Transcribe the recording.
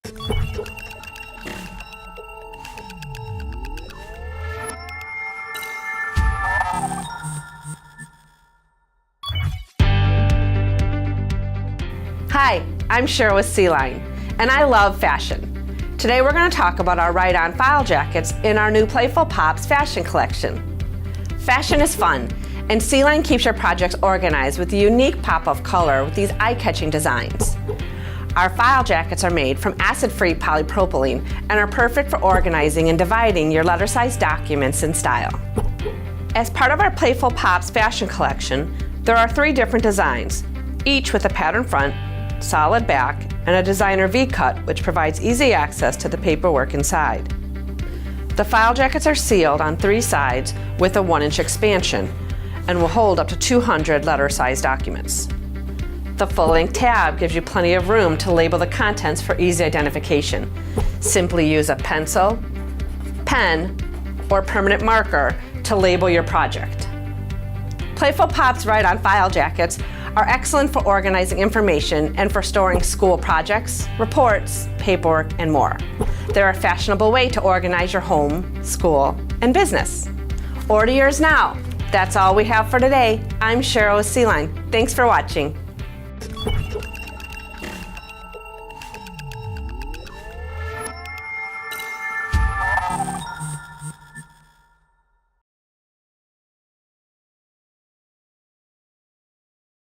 Hi, I'm Cheryl with Sealine, and I love fashion. Today we're going to talk about our ride-on file jackets in our new Playful Pops fashion collection. Fashion is fun, and Sealine keeps your projects organized with a unique pop of color with these eye-catching designs. Our file jackets are made from acid-free polypropylene and are perfect for organizing and dividing your letter-sized documents in style. As part of our Playful Pops fashion collection, there are 3 different designs, each with a pattern front, solid back, and a designer V-cut which provides easy access to the paperwork inside. The file jackets are sealed on 3 sides with a 1-inch expansion and will hold up to 200 letter-sized documents. The full-length tab gives you plenty of room to label the contents for easy identification. Simply use a pencil, pen, or permanent marker to label your project. Playful Pops ride-on file jackets are excellent for organizing information and for storing school projects, reports, paperwork, and more. They're a fashionable way to organize your home, school, and business. Order yours now. That's all we have for today. I'm Cheryl with Sealine. Thanks for watching.